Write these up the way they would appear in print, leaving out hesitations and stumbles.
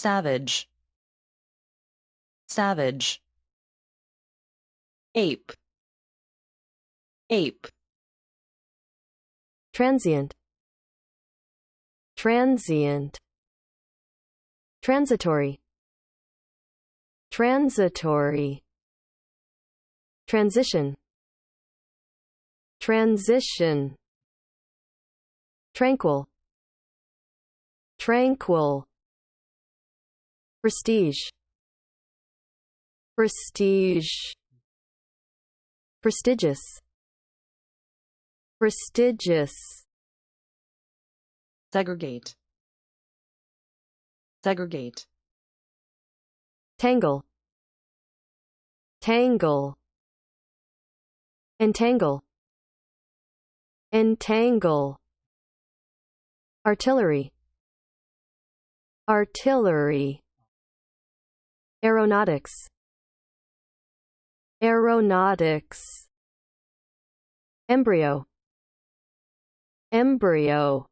savage, savage. Ape, ape. Transient, transient. Transitory, transitory. Transition, transition. Tranquil, tranquil. Prestige, prestige. Prestigious, prestigious. Segregate, segregate. Tangle, tangle. Entangle, entangle. Artillery, artillery. Aeronautics, aeronautics. Embryo, embryo.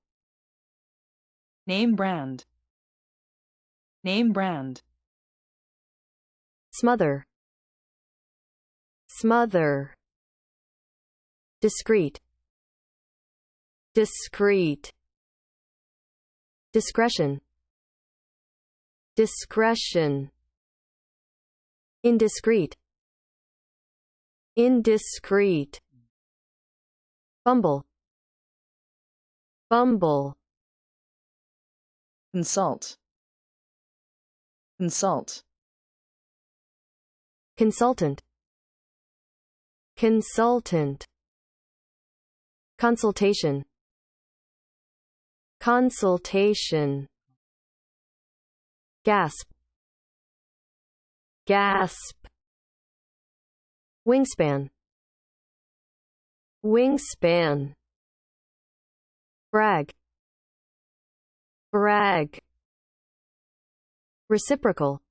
Name brand, name brand. Smother, smother. Discreet, discreet. Discretion, discretion. Indiscreet, indiscreet. Fumble, fumble. Consult, consult. Consultant, consultant. Consultation, consultation. Gasp, gasp. Wingspan, wingspan. Brag, brag. Reciprocal,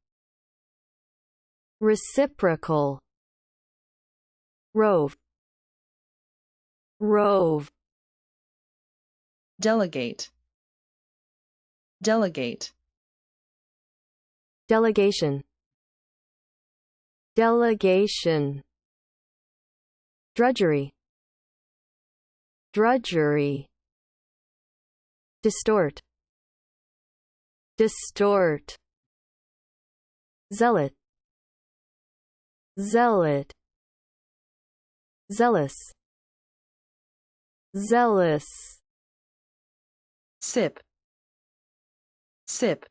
reciprocal. Rove, rove. Delegate, delegate. Delegation, delegation. Drudgery, drudgery. Distort, distort. Zealot, zealot. Zealous, zealous. Sip, sip.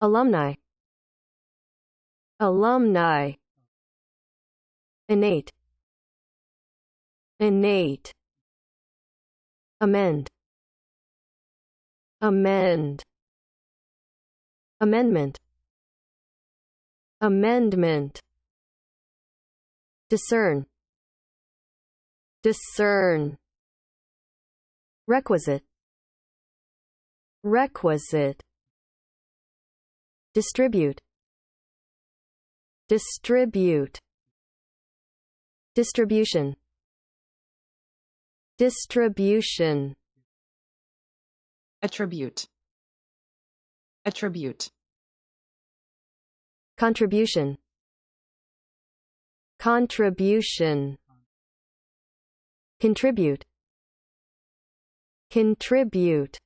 Alumni, alumni. Innate, innate. Amend, amend. Amendment, amendment. Discern, discern. Requisite, requisite. Distribute, distribute. Distribution, distribution. Attribute, attribute. Contribution, contribution. Contribute, contribute.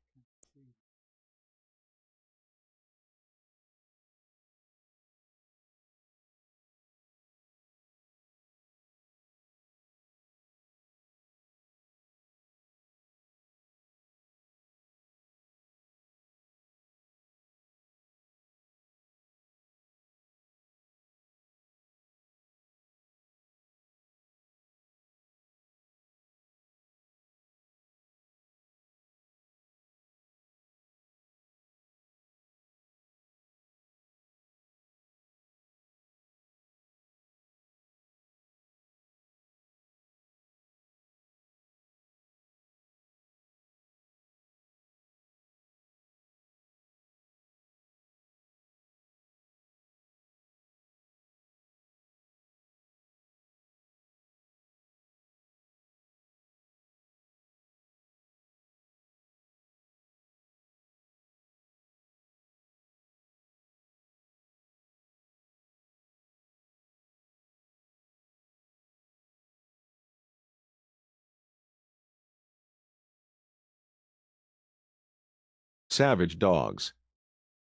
savage dogs,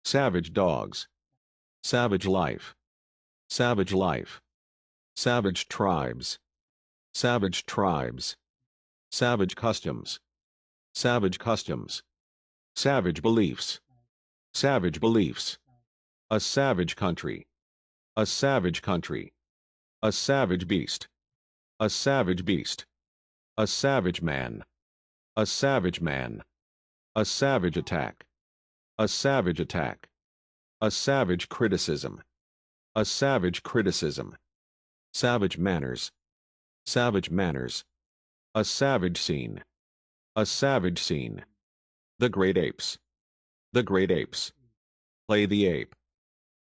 savage dogs, savage life, savage life, savage tribes, savage tribes, savage customs, savage customs, savage beliefs, savage beliefs, a savage country, a savage country, a savage beast, a savage beast, a savage man, a savage man, a savage attack, a savage attack, a savage criticism, a savage criticism, savage manners, savage manners, a savage scene, a savage scene, the great apes, the great apes, play the ape,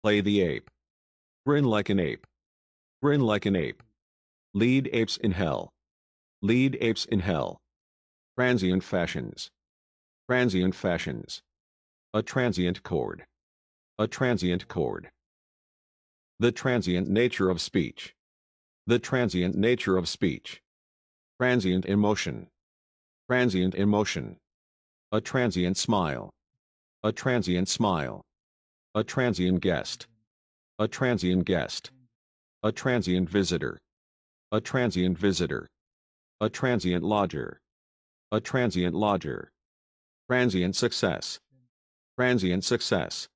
play the ape, grin like an ape, grin like an ape, lead apes in hell, lead apes in hell, transient fashions, transient fashions, a transient chord, a transient chord, the transient nature of speech, the transient nature of speech, transient emotion, transient emotion, a transient smile, a transient smile, a transient guest, a transient guest, a transient visitor, a transient visitor, a transient lodger, a transient lodger, transient success, transient success,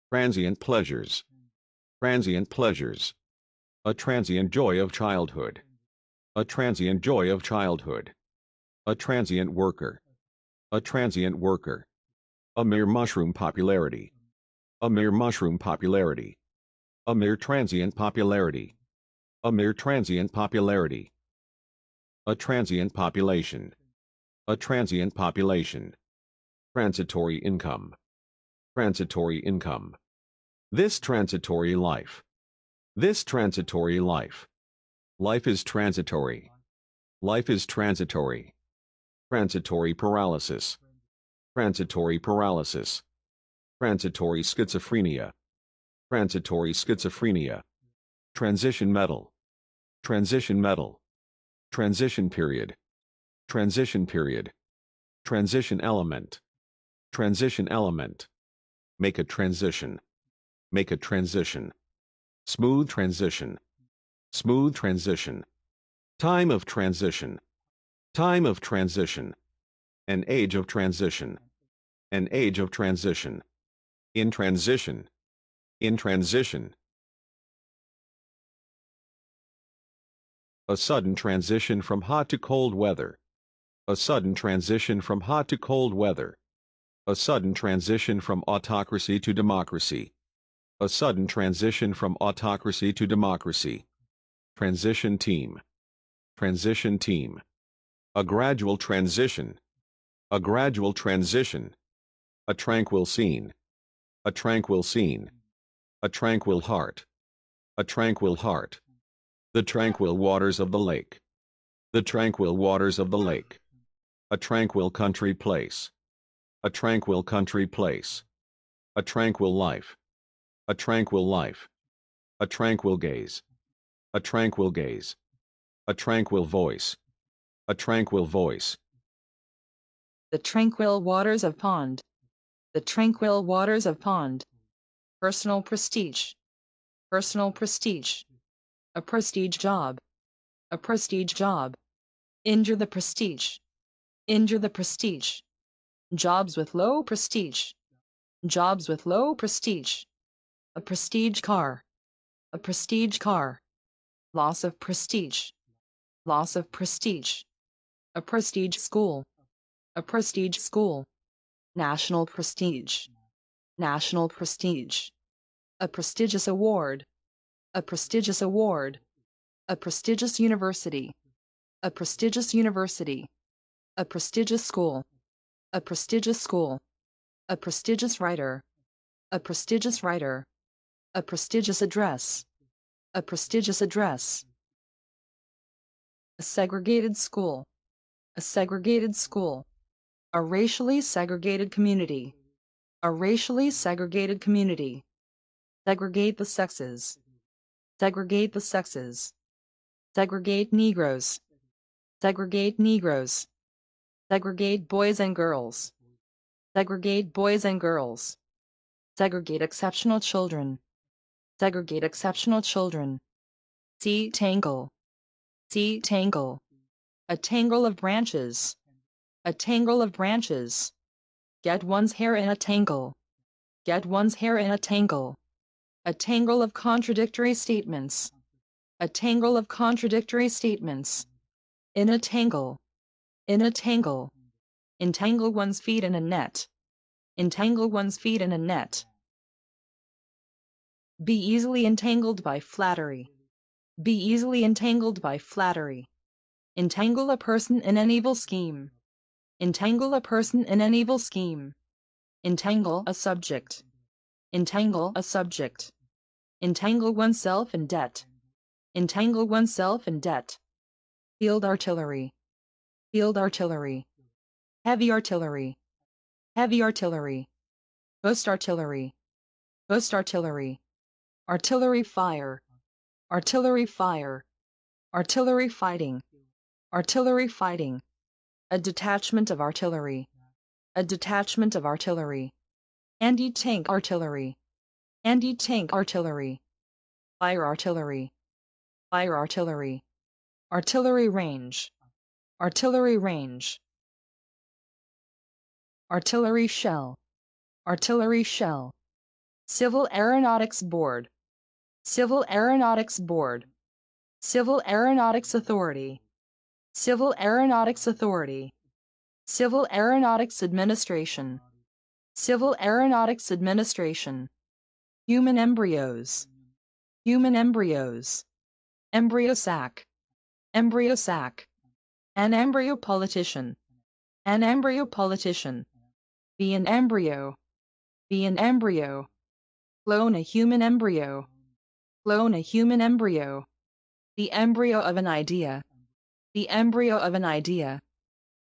transient pleasures, transient pleasures, a transient joy of childhood, a transient joy of childhood, a transient worker, a transient worker, a mere mushroom popularity, a mere mushroom popularity, a mere transient popularity, a mere transient popularity, a transient population, a transient population, transitory income, transitory income, this transitory life, this transitory life, life is transitory, life is transitory, transitory paralysis, transitory paralysis, transitory schizophrenia, transitory schizophrenia, transition metal, transition metal, transition period, transition period, transition element, transition element, make a transition, make a transition, smooth transition, smooth transition, time of transition, time of transition, an age of transition, an age of transition, in transition, in transition, a sudden transition from hot to cold weather, a sudden transition from hot to cold weather, a sudden transition from autocracy to democracy, a sudden transition from autocracy to democracy, transition team, transition team, a gradual transition, a gradual transition, a tranquil scene, a tranquil scene, a tranquil heart, a tranquil heart, the tranquil waters of the lake, the tranquil waters of the lake, a tranquil country place, a tranquil country place, a tranquil life, a tranquil life, a tranquil gaze, a tranquil gaze, a tranquil voice, a tranquil voice, The tranquil waters of pond. The tranquil waters of pond. Personal prestige. Personal prestige. A prestige job. A prestige job. Injure the prestige. Injure the prestige. Jobs with low prestige. Jobs with low prestige. A prestige car. A prestige car. Loss of prestige. Loss of prestige. A prestige school. A prestige school. National prestige. National prestige. A prestigious award. A prestigious award. A prestigious university. A prestigious university. A prestigious school. A prestigious school. A prestigious writer. A prestigious writer. A prestigious address. A prestigious address. A segregated school. A segregated school. A racially segregated community. A racially segregated community. Segregate the sexes. Segregate the sexes. Segregate Negroes. Segregate Negroes. Segregate boys and girls. Segregate boys and girls. Segregate exceptional children. Segregate exceptional children. See tangle. See tangle. A tangle of branches. A tangle of branches. Get one's hair in a tangle. Get one's hair in a tangle. A tangle of contradictory statements. A tangle of contradictory statements. In a tangle. In a tangle. Entangle one's feet in a net. Entangle one's feet in a net. Be easily entangled by flattery. Be easily entangled by flattery. Entangle a person in an evil scheme. Entangle a person in an evil scheme. Entangle a subject. Entangle a subject. Entangle oneself in debt. Entangle oneself in debt. Field artillery. Field artillery. Heavy artillery. Heavy artillery. Ghost artillery. Ghost artillery. Artillery fire. Artillery fire. Artillery fighting. Artillery fighting. A detachment of artillery. A detachment of artillery. Anti-tank artillery. Anti-tank artillery. Fire artillery. Fire artillery. Artillery range. Artillery range. Artillery shell. Artillery shell. Civil Aeronautics Board. Civil Aeronautics Board. Civil Aeronautics Authority. Civil Aeronautics Authority. Civil Aeronautics Administration. Civil Aeronautics Administration. Human embryos. Human embryos. Embryo sac. Embryo sac. An embryo politician. An embryo politician. Be an embryo. Be an embryo. Clone a human embryo. Clone a human embryo. The embryo of an idea. The embryo of an idea.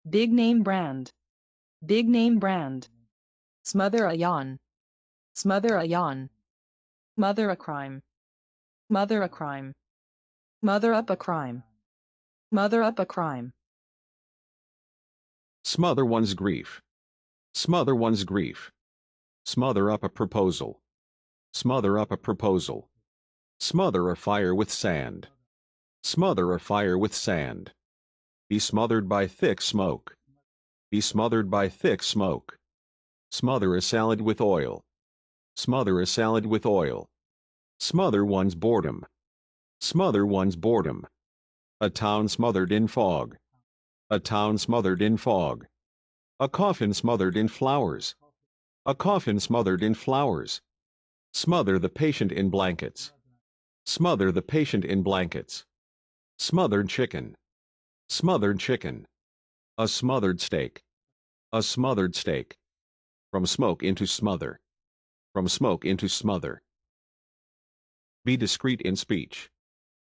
Big name brand. Big name brand. Smother a yawn. Smother a yawn. Smother a crime. Smother a crime. Smother up a crime. Smother up a crime. Smother one's grief. Smother one's grief. Smother up a proposal. Smother up a proposal. Smother a fire with sand. Smother a fire with sand. Be smothered by thick smoke. Be smothered by thick smoke. Smother a salad with oil. Smother a salad with oil. Smother one's boredom. Smother one's boredom. A town smothered in fog. A town smothered in fog. A coffin smothered in flowers. A coffin smothered in flowers. Smother the patient in blankets. Smother the patient in blankets. Smothered chicken. Smothered chicken. A smothered steak. A smothered steak. From smoke into smother. From smoke into smother. Be discreet in speech.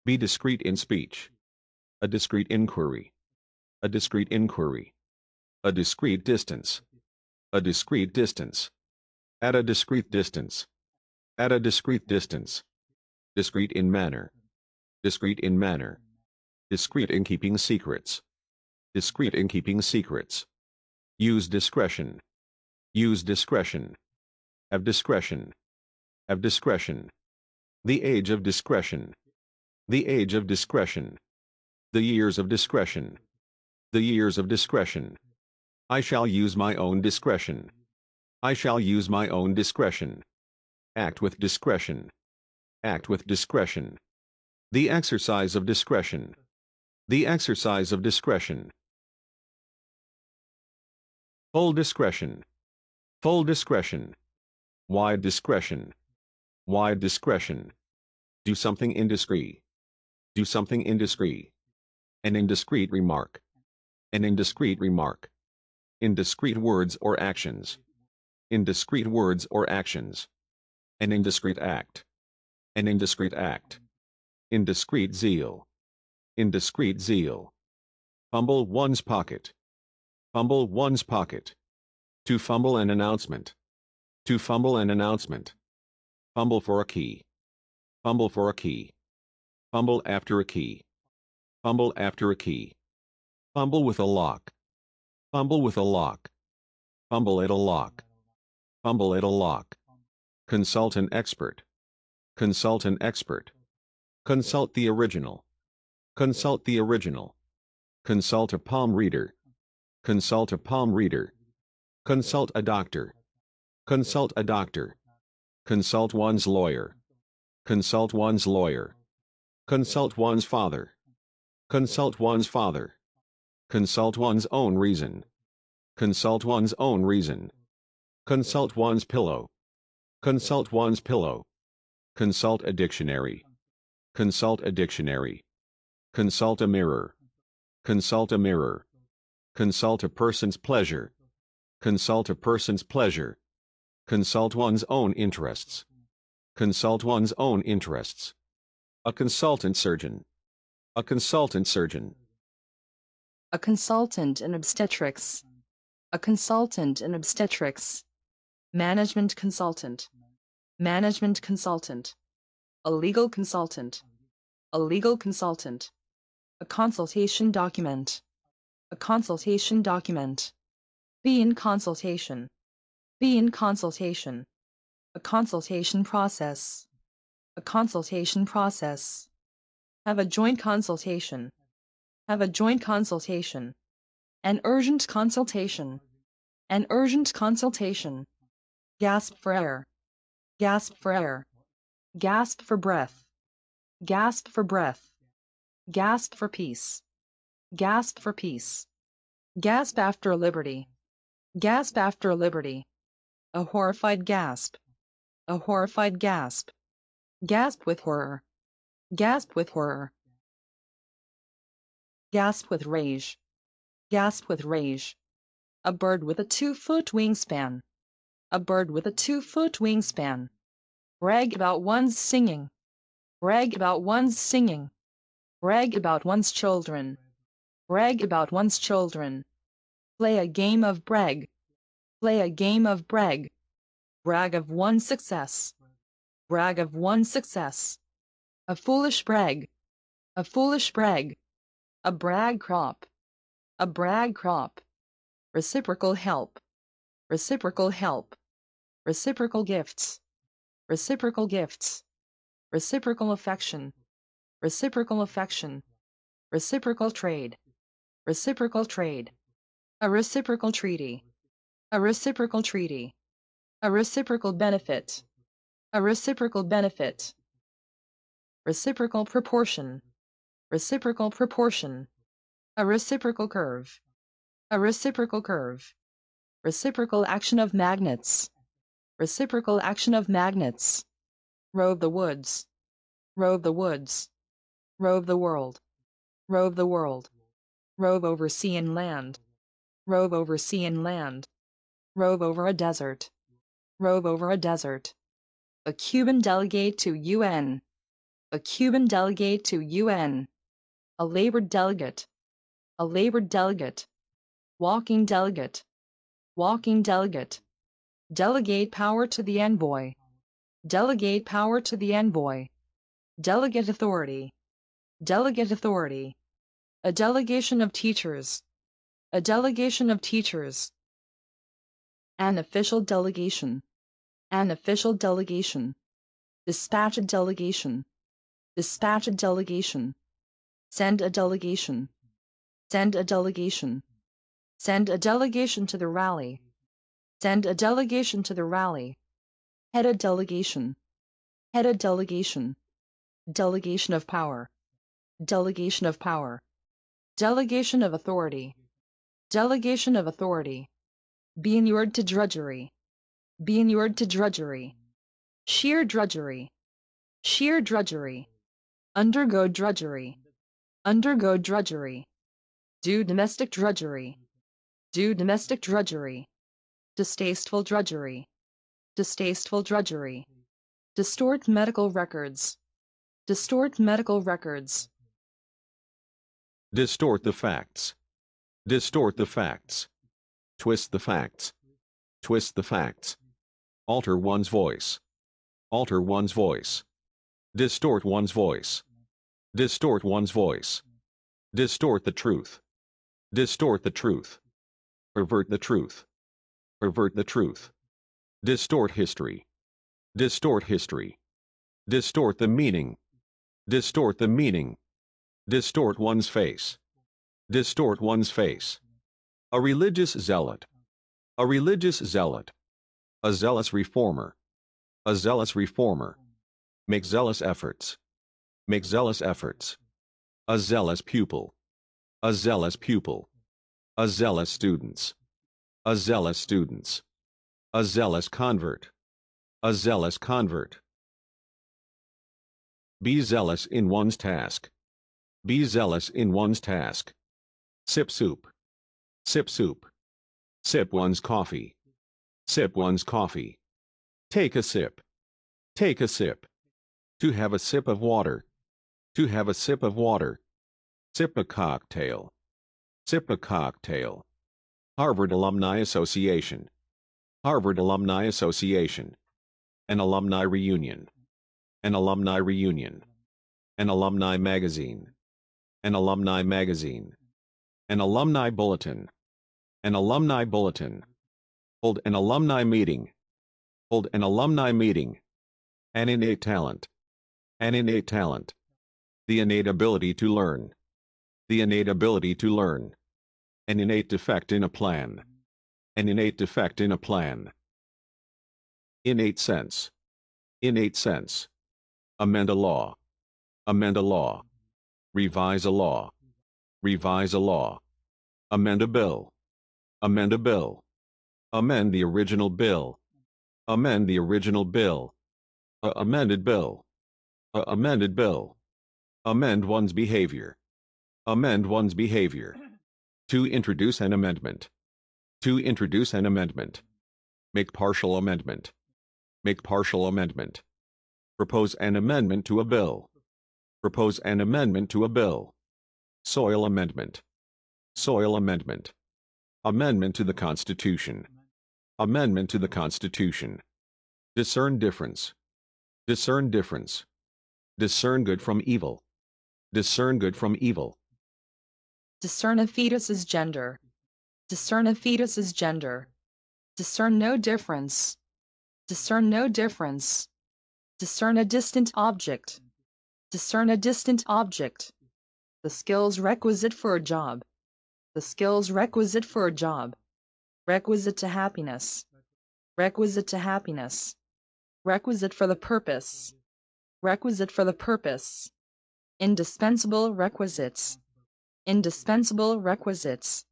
Be discreet in speech. A discreet inquiry. A discreet inquiry. A discreet distance. A discreet distance. At a discreet distance. At a discreet distance. Discreet in manner. Discreet in manner. Discreet in keeping secrets. Discreet in keeping secrets. Use discretion. Use discretion. Have discretion. Have discretion. The age of discretion. The age of discretion. The years of discretion. The years of discretion. I shall use my own discretion. I shall use my own discretion. Act with discretion. Act with discretion. The exercise of discretion. The exercise of discretion. Full discretion. Full discretion. Wide discretion. Wide discretion. Do something indiscreet. Do something indiscreet. An indiscreet remark. An indiscreet remark. Indiscreet words or actions. Indiscreet words or actions. An indiscreet act. An indiscreet act. Indiscreet zeal. Indiscreet zeal. Fumble one's pocket. Fumble one's pocket. To fumble an announcement. To fumble an announcement. Fumble for a key. Fumble for a key. Fumble after a key. Fumble after a key. Fumble with a lock. Fumble with a lock. Fumble it a lock. Fumble it a lock. Consult an expert. Consult an expert. Consult the original. Consult the original. Consult a palm reader. Consult a palm reader. Consult a doctor. Consult a doctor. Consult one's lawyer. Consult one's lawyer. Consult one's father. Consult one's father. Consult one's own reason. Consult one's own reason. Consult one's pillow. Consult one's pillow. Consult a dictionary. Consult a dictionary. Consult a mirror. Consult a mirror. Consult a person's pleasure. Consult a person's pleasure. Consult one's own interests. Consult one's own interests. A consultant surgeon. A consultant surgeon. A consultant in obstetrics. A consultant in obstetrics. Management consultant. Management consultant. A legal consultant. A legal consultant. A consultation document. A consultation document. Be in consultation. Be in consultation. A consultation process. A consultation process. Have a joint consultation. Have a joint consultation. An urgent consultation. An urgent consultation. Gasp for air. Gasp for air. Gasp for breath. Gasp for breath. Gasp for peace. Gasp for peace. Gasp after liberty. Gasp after liberty. A horrified gasp. A horrified gasp. Gasp with horror. Gasp with horror. Gasp with rage. Gasp with rage. A bird with a 2-foot wingspan. A bird with a 2-foot wingspan. Brag about one's singing. Brag about one's singing. Brag about one's children. Brag about one's children. Play a game of brag. Play a game of brag. Brag of one's success. Brag of one's success. A foolish brag. A foolish brag. A brag crop. A brag crop. Reciprocal help. Reciprocal help. Reciprocal gifts. Reciprocal gifts. Reciprocal affection. Reciprocal affection. Reciprocal trade. Reciprocal trade. A reciprocal treaty. A reciprocal treaty. A reciprocal benefit. A reciprocal benefit. Reciprocal proportion. Reciprocal proportion. A reciprocal curve. A reciprocal curve. Reciprocal action of magnets. Reciprocal action of magnets. Rove the woods. Rove the woods. Rove the world. Rove the world. Rove over sea and land. Rove over sea and land. Rove over a desert. Rove over a desert. A Cuban delegate to UN. A Cuban delegate to UN. A labor delegate. A labor delegate. Walking delegate. Walking delegate. Delegate power to the envoy. Delegate power to the envoy. Delegate authority. Delegate authority. A delegation of teachers. A delegation of teachers. An official delegation. An official delegation. Dispatch a delegation. Dispatch a delegation. Send a delegation. Send a delegation. Send a delegation to the rally. Send a delegation to the rally. Head a delegation. Head a delegation. Delegation of power. Delegation of power. Delegation of authority. Delegation of authority. Be inured to drudgery. Be inured to drudgery. Sheer drudgery. Sheer drudgery. Undergo drudgery. Undergo drudgery. Do domestic drudgery. Do domestic drudgery. Distasteful drudgery. Distasteful drudgery. Distort medical records. Distort medical records. Distort the facts. Distort the facts. Twist the facts. Twist the facts. Alter one's voice. Alter one's voice. Distort one's voice. Distort one's voice. Distort the truth. Distort the truth. Pervert the truth. pervert the truth, distort history, distort history, distort the meaning, distort the meaning, distort one's face, distort one's face. A religious zealot, a religious zealot, a zealous reformer, a zealous reformer, make zealous efforts, make zealous efforts. A zealous pupil, a zealous pupil, a zealous students, a zealous students, a zealous convert, a zealous convert. Be zealous in one's task, be zealous in one's task. Sip soup, sip soup, sip one's coffee, sip one's coffee. Take a sip, take a sip. To have a sip of water, to have a sip of water. Sip a cocktail, sip a cocktail. Harvard Alumni Association, Harvard Alumni Association. An alumni reunion, an alumni reunion. An alumni magazine, an alumni magazine. An alumni bulletin, an alumni bulletin. Hold an alumni meeting, hold an alumni meeting. An innate talent, an innate talent. The innate ability to learn, the innate ability to learn. An innate defect in a plan, an innate defect in a plan. Innate sense, innate sense. Amend a law, amend a law. Revise a law, revise a law. Amend a bill, amend a bill. Amend the original bill, amend the original bill. Amended bill, amended bill. Amend one's behavior, amend one's behavior. To introduce an amendment, to introduce an amendment. Make partial amendment, make partial amendment. Propose an amendment to a bill, propose an amendment to a bill. Soil amendment, soil amendment. Amendment to the Constitution, amendment to the Constitution. Discern difference, discern difference. Discern good from evil, discern good from evil. Discern a fetus's gender. Discern a fetus's gender. Discern no difference. Discern no difference. Discern a distant object. Discern a distant object. The skills requisite for a job. The skills requisite for a job. Requisite to happiness. Requisite to happiness. Requisite for the purpose. Requisite for the purpose. Indispensable requisites. Indispensable requisites.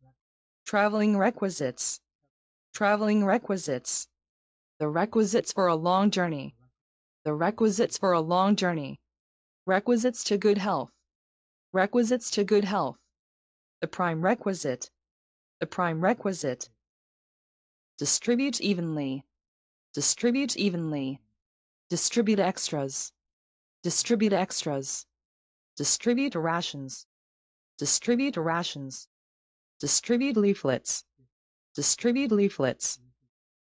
Traveling requisites. Traveling requisites. The requisites for a long journey. The requisites for a long journey. Requisites to good health. Requisites to good health. The prime requisite. The prime requisite. Distribute evenly. Distribute evenly. Distribute extras. Distribute extras. Distribute rations. Distribute rations. Distribute leaflets. Distribute leaflets.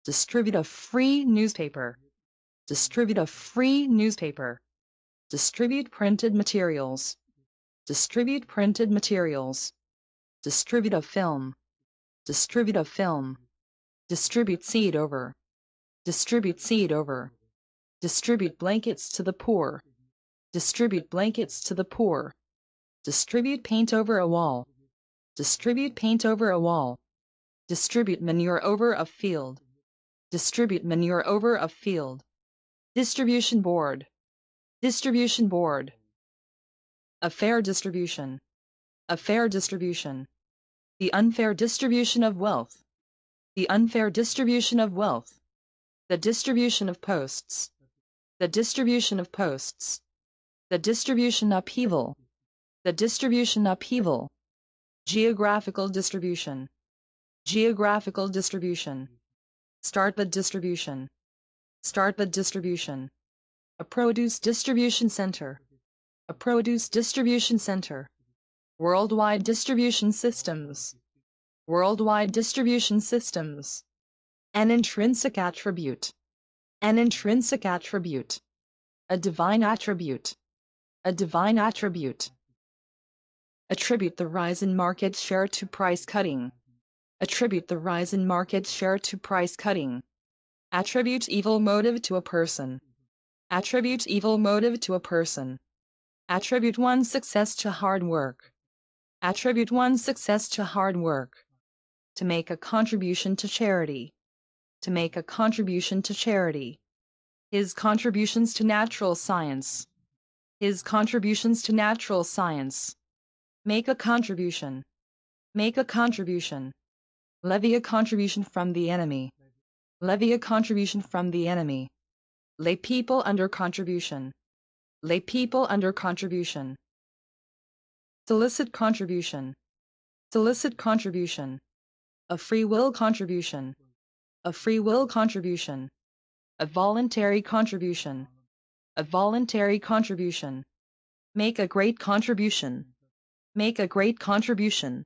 Distribute a free newspaper. Distribute a free newspaper. Distribute printed materials. Distribute printed materials. Distribute a film. Distribute a film. Distribute seed over. Distribute seed over. Distribute blankets to the poor. Distribute blankets to the poor. Distribute paint over a wall. Distribute paint over a wall. Distribute manure over a field. Distribute manure over a field. Distribution board. Distribution board. A fair distribution. A fair distribution. The unfair distribution of wealth. The unfair distribution of wealth. The distribution of posts. The distribution of posts. The distribution upheaval. The distribution upheaval. Geographical distribution. Geographical distribution. Start the distribution. Start the distribution. A produce distribution center. A produce distribution center. Worldwide distribution systems. Worldwide distribution systems. An intrinsic attribute. An intrinsic attribute. A divine attribute. A divine attribute. Attribute the rise in market share to price cutting. Attribute the rise in market share to price cutting. Attribute evil motive to a person. Attribute evil motive to a person. Attribute one's success to hard work. Attribute one's success to hard work. To make a contribution to charity. To make a contribution to charity. His contributions to natural science. His contributions to natural science. Make a contribution. Make a contribution. Levy a contribution from the enemy. Levy a contribution from the enemy. Lay people under contribution. Lay people under contribution. Solicit contribution. Solicit contribution. A free will contribution. A free will contribution. A voluntary contribution. A voluntary contribution. Make a great contribution. Make a great contribution.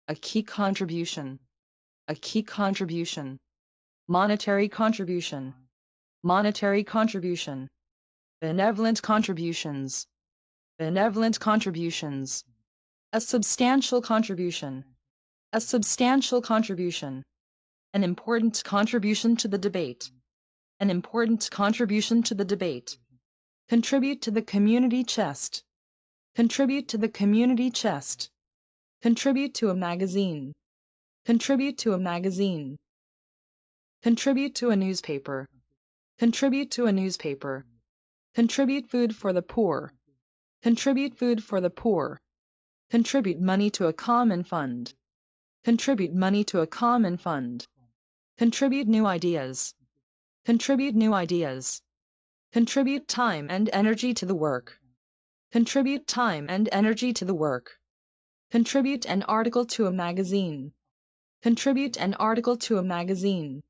A key contribution. A key contribution. Monetary contribution. Monetary contribution. Benevolent contributions. Benevolent contributions. A substantial contribution. A substantial contribution. An important contribution to the debate. An important contribution to the debate. Contribute to the community chest. Contribute to the community chest. Contribute to a magazine. Contribute to a magazine. Contribute to a newspaper. Contribute to a newspaper. Contribute food for the poor. Contribute food for the poor. Contribute money to a common fund. Contribute money to a common fund. Contribute new ideas. Contribute new ideas. Contribute time and energy to the work. Contribute time and energy to the work. Contribute an article to a magazine. Contribute an article to a magazine.